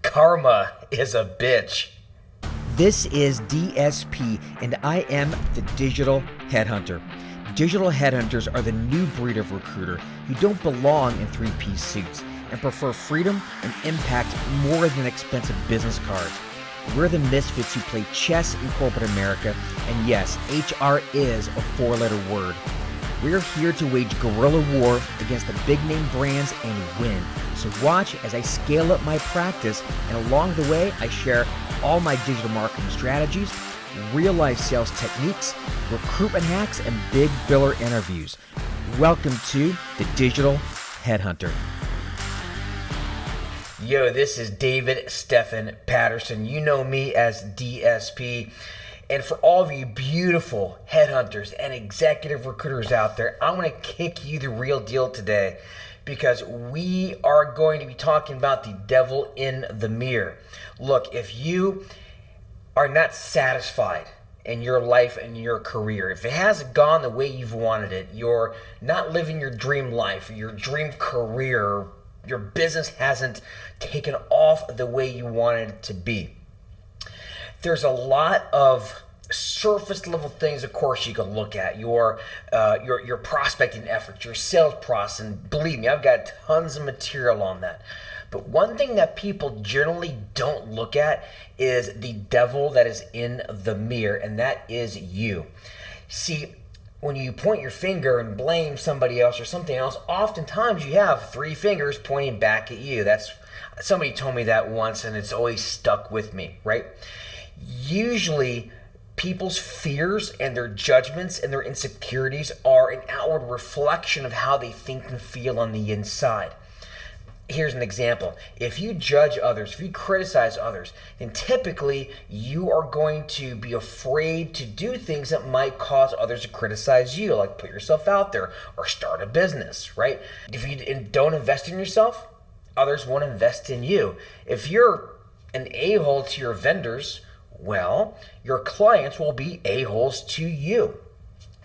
Karma is a bitch. This is DSP, and I am the Digital Headhunter. Digital headhunters are the new breed of recruiter who don't belong in three-piece suits and prefer freedom and impact more than expensive business cards. We're the misfits who play chess in corporate America, and yes, HR is a four-letter word. We're here to wage guerrilla war against the big-name brands and win. So watch as I scale up my practice, and along the way, I share all my digital marketing strategies, real-life sales techniques, recruitment hacks, and big biller interviews. Welcome to the Digital Headhunter. Yo, this is David Stephan Patterson. You know me as DSP. And for all of you beautiful headhunters and executive recruiters out there, I want to kick you the real deal today because we are going to be talking about the devil in the mirror. Look, if you are not satisfied in your life and your career, if it hasn't gone the way you've wanted it, you're not living your dream life, your dream career, your business hasn't taken off the way you wanted it to be, there's a lot of surface level things, of course, you can look at your prospecting efforts, your sales process, and believe me, I've got tons of material on that. But one thing that people generally don't look at is the devil that is in the mirror, and that is you. See, when you point your finger and blame somebody else or something else, oftentimes you have three fingers pointing back at you. Somebody told me that once, and it's always stuck with me, right? Usually, people's fears and their judgments and their insecurities are an outward reflection of how they think and feel on the inside. Here's an example. If you judge others, if you criticize others, then typically you are going to be afraid to do things that might cause others to criticize you, like put yourself out there or start a business, right? If you don't invest in yourself, others won't invest in you. If you're an a-hole to your vendors, well, your clients will be a-holes to you.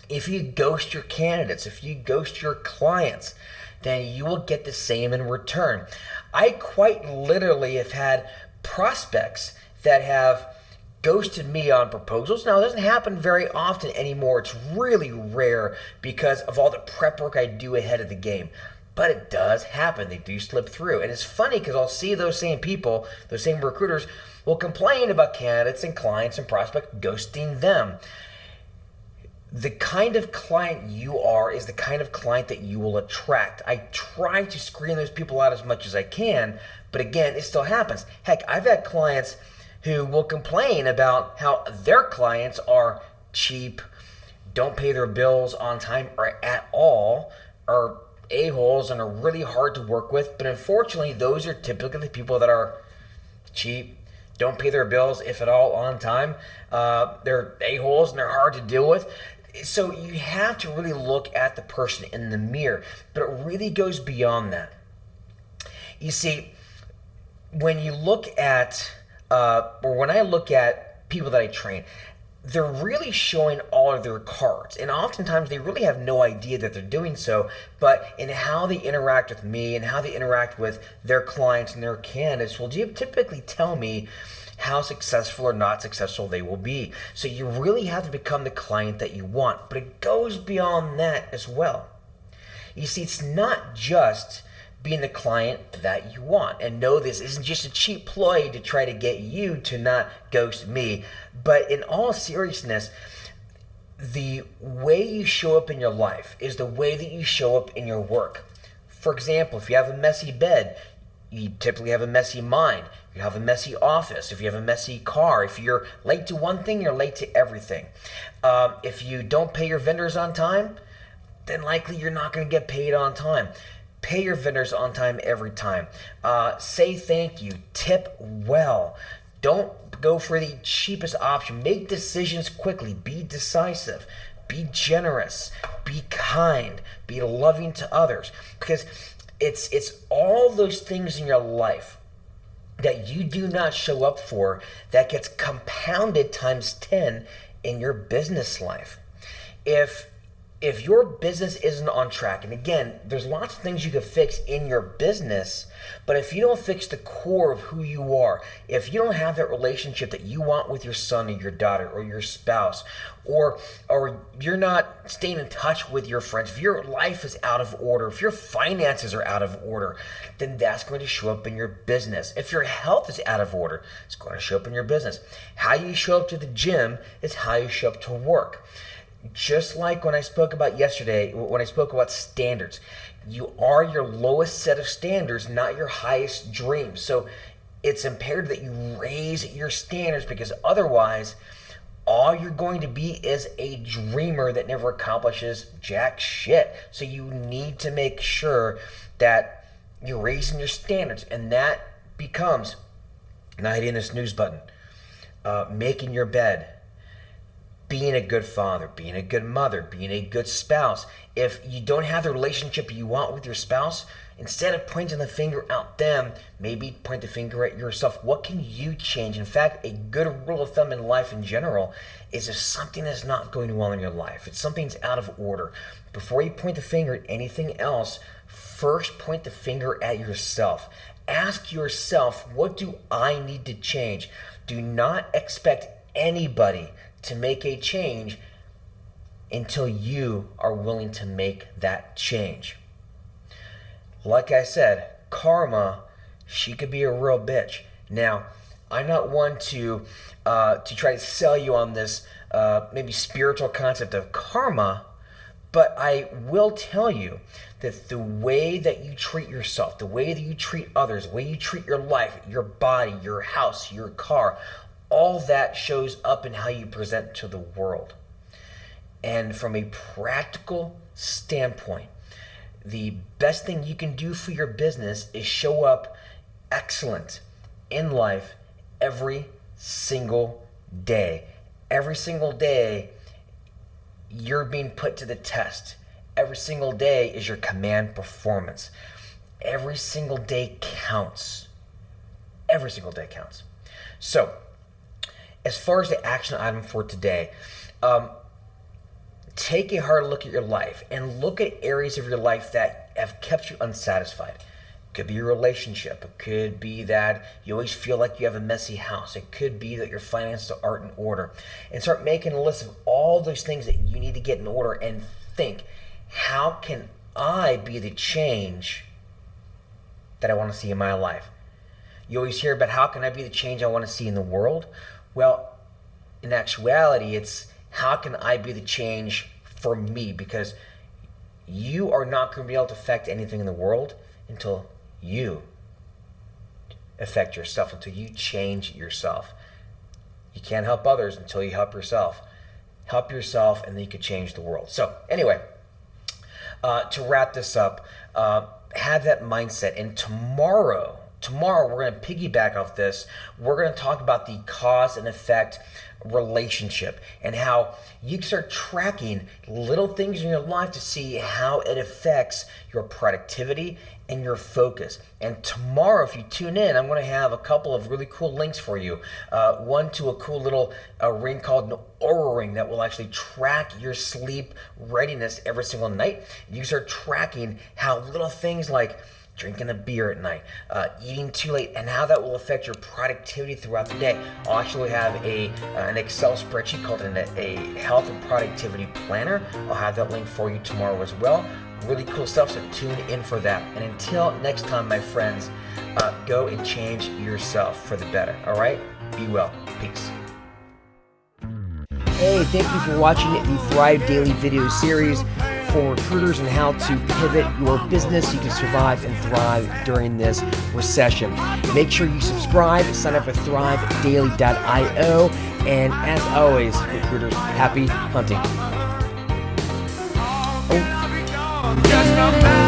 If you ghost your candidates, if you ghost your clients, then you will get the same in return. I quite literally have had prospects that have ghosted me on proposals. Now, it doesn't happen very often anymore. It's really rare because of all the prep work I do ahead of the game. But it does happen. They do slip through. And it's funny because I'll see those same people, those same recruiters, will complain about candidates and clients and prospects ghosting them. The kind of client you are is the kind of client that you will attract. I try to screen those people out as much as I can, but again, it still happens. Heck, I've had clients who will complain about how their clients are cheap, don't pay their bills on time or at all, are a-holes and are really hard to work with, but unfortunately, those are typically the people that are cheap, don't pay their bills, if at all, on time. They're a-holes and they're hard to deal with. So you have to really look at the person in the mirror, but it really goes beyond that. You see, when you look at, or when I look at people that I train, they're really showing all of their cards. And oftentimes they really have no idea that they're doing so, but in how they interact with me and how they interact with their clients and their candidates will typically tell me how successful or not successful they will be. So you really have to become the client that you want, but it goes beyond that as well. You see, it's not just being the client that you want. And no, this isn't just a cheap ploy to try to get you to not ghost me. But in all seriousness, the way you show up in your life is the way that you show up in your work. For example, if you have a messy bed, you typically have a messy mind. You have a messy office. If you have a messy car, if you're late to one thing, you're late to everything. If you don't pay your vendors on time, then likely you're not going to get paid on time. Pay your vendors on time every time. Say thank you. Tip well. Don't go for the cheapest option. Make decisions quickly. Be decisive. Be generous. Be kind. Be loving to others. Because it's all those things in your life that you do not show up for that gets compounded times 10 in your business life. If if your business isn't on track, and again, there's lots of things you can fix in your business, but if you don't fix the core of who you are, if you don't have that relationship that you want with your son or your daughter or your spouse, or you're not staying in touch with your friends, if your life is out of order, if your finances are out of order, then that's going to show up in your business. If your health is out of order, it's going to show up in your business. How you show up to the gym is how you show up to work. Just like when I spoke about yesterday, when I spoke about standards, you are your lowest set of standards, not your highest dreams. So it's imperative that you raise your standards, because otherwise, all you're going to be is a dreamer that never accomplishes jack shit. So you need to make sure that you're raising your standards, and that becomes not hitting the snooze button, making your bed, being a good father, being a good mother, being a good spouse. If you don't have the relationship you want with your spouse, instead of pointing the finger at them, maybe point the finger at yourself. What can you change? In fact, a good rule of thumb in life in general is if something is not going well in your life, if something's out of order, before you point the finger at anything else, first point the finger at yourself. Ask yourself, what do I need to change? Do not expect anybody to make a change until you are willing to make that change. Like I said, karma, she could be a real bitch. Now, I'm not one to try to sell you on this maybe spiritual concept of karma, but I will tell you that the way that you treat yourself, the way that you treat others, the way you treat your life, your body, your house, your car, all that shows up in how you present to the world. And from a practical standpoint, the best thing you can do for your business is show up excellent in life every single day. Every single day, you're being put to the test. Every single day is your command performance. Every single day counts. Every single day counts. So, as far as the action item for today, take a hard look at your life and look at areas of your life that have kept you unsatisfied. It could be your relationship. It could be that you always feel like you have a messy house. It could be that your finances aren't in order. And start making a list of all those things that you need to get in order and think, how can I be the change that I want to see in my life? You always hear about how can I be the change I want to see in the world? Well, in actuality, it's how can I be the change for me? Because you are not going to be able to affect anything in the world until you affect yourself, until you change yourself. You can't help others until you help yourself. Help yourself, and then you can change the world. So anyway, to wrap this up, have that mindset. And tomorrow we're going to piggyback off this. We're going to talk about the cause and effect relationship and how you can start tracking little things in your life to see how it affects your productivity and your focus. And tomorrow, if you tune in, I'm going to have a couple of really cool links for you. One to a cool little ring called an Oura ring that will actually track your sleep readiness every single night. You can start tracking how little things like drinking a beer at night, eating too late, and how that will affect your productivity throughout the day. I'll actually have an Excel spreadsheet called a health and productivity planner. I'll have that link for you tomorrow as well. Really cool stuff, so tune in for that. And until next time, my friends, go and change yourself for the better, all right? Be well. Peace. Hey, thank you for watching the Thrive Daily video series for recruiters and how to pivot your business so you can survive and thrive during this recession. Make sure you subscribe, sign up at thrivedaily.io, and as always, recruiters, happy hunting. Oh.